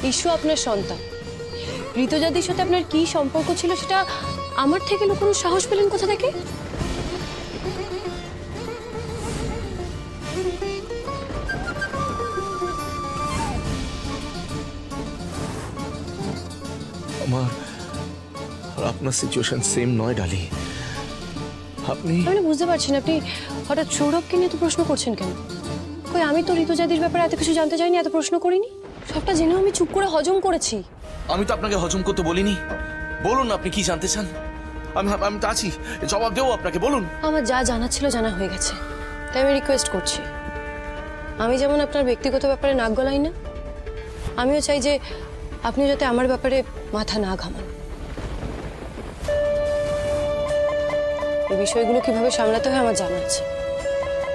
ঈশু আপনার সন্তান। ঋতুজাদির সাথে আপনার কি সম্পর্ক ছিল সেটা আমার থেকে লুকোনোর সাহস পেলেন কোথা থেকে? আমার আর আপনার সিচুয়েশন সেম নয় ডালি। আপনি আমি বুঝতে পারছি না আপনি হঠাৎ সৌরভকে নিয়ে এত প্রশ্ন করছেন কেন? কই আমি তো ঋতুজাদির ব্যাপারে এত কিছু জানতে চাইনি, এত প্রশ্ন করিনি। সবটা জেনেও আমি চুপ করে হজম করেছি। আমি তো আপনাকে হজম করতে বলিনি। বলুন না আপনি কি জানতে চান। আমি তো আছি, জবাব দেবো আপনাকে, বলুন। আমার যা জানা ছিল জানা হয়ে গেছে, তাই আমি রিকোয়েস্ট করছি। আমি যেমন আপনার ব্যক্তিগত ব্যাপারে নাক গলাই না, আমিও চাই যে আপনি যাতে আমার ব্যাপারে মাথা না ঘামান। এই বিষয়গুলো কিভাবে সামলাতে হয় আমার জানা আছে।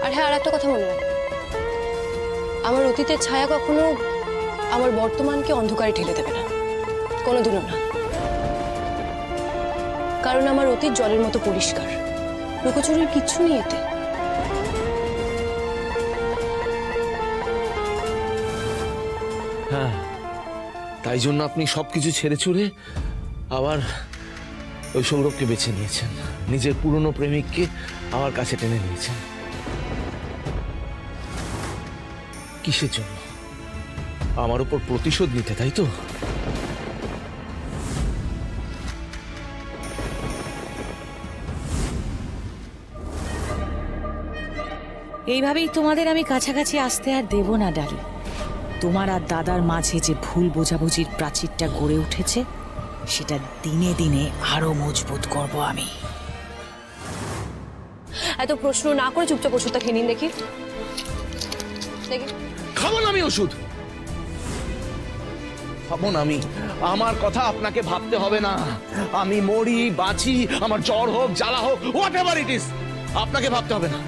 আর হ্যাঁ, আর একটা কথা মনে রাখবেন, আমার অতীতের ছায়া কখনো আমার বর্তমানকে অন্ধকারে ঠেলে দেবে না, কোনোদিনও না। কারণ আমার অতীত জলের মতো পরিষ্কার, লুকোচুরির কিচ্ছু নেই এতে। হ্যাঁ, তাই জন্য আপনি সবকিছু ছেড়ে ছুড়ে আবার ওই সৌরভকে বেছে নিয়েছেন, নিজের পুরনো প্রেমিককে আমার কাছে টেনে নিয়েছেন। কিসের জন্য? আমার উপর প্রতিশোধ নিতে, তাই তো? এইভাবেই তোমাদের আমি কাছাকাছি আসতে আর দেব না ডালি। তোমার আর দাদার মাঝে যে ভুল বোঝাবুঝির প্রাচীরটা গড়ে উঠেছে সেটা দিনে দিনে আরো মজবুত করব আমি। এত প্রশ্ন না করে চুপচাপ ওষুধটা খেয়ে নিন দেখি। দেখি খাবো না আমি ওষুধ, খাবো না আমি। আমার কথা আপনাকে ভাবতে হবে না। আমি মরি বাঁচি, আমার জ্বর হোক জ্বালা হোক, হোয়াট এভার ইট ইজ, আপনাকে ভাবতে হবে না।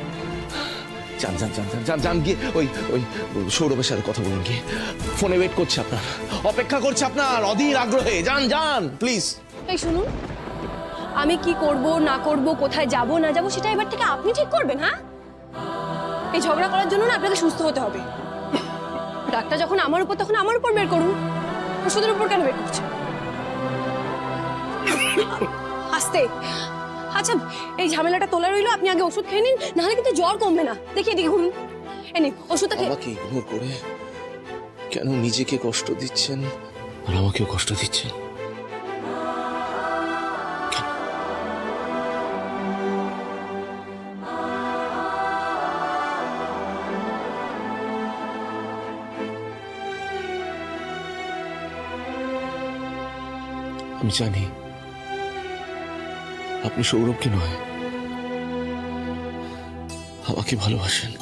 যান যান যান যান যান যান, গিয়ে ওই ওই সৌরভের সাথে কথা বলুন, গিয়ে ফোনে ওয়েট করছে আপনার, অপেক্ষা করছে আপনার অধীর আগ্রহে। যান যান প্লিজ। এই শুনুন, আমি কি করব না করব, কোথায় যাব না যাব সেটা এবার থেকে আপনি ঠিক করবেন। হ্যাঁ, এই ঝগড়া করার জন্য না আপনাকে সুস্থ হতে হবে। ডাক্তার যখন আমার উপর, তখন আমার উপর বের করুন, ওষুধের উপর কেন বের করছে? আস্তে। আচ্ছা, এই ঝামেলাটা তোলা রইলো, আপনি আগে ওষুধ খেয়ে নিন, নাহলে কিন্তু জ্বর কমবে না। দেখি এদিকে ঘুরুন, এই নিন ওষুধটা খেয়ে। আমাকে ইগনোর করে কেন নিজেকে কষ্ট দিচ্ছেন আর আমাকেও কষ্ট দিচ্ছেন? আমি জানি আপনি সৌরভকে নয় আমাকে ভালোবাসেন।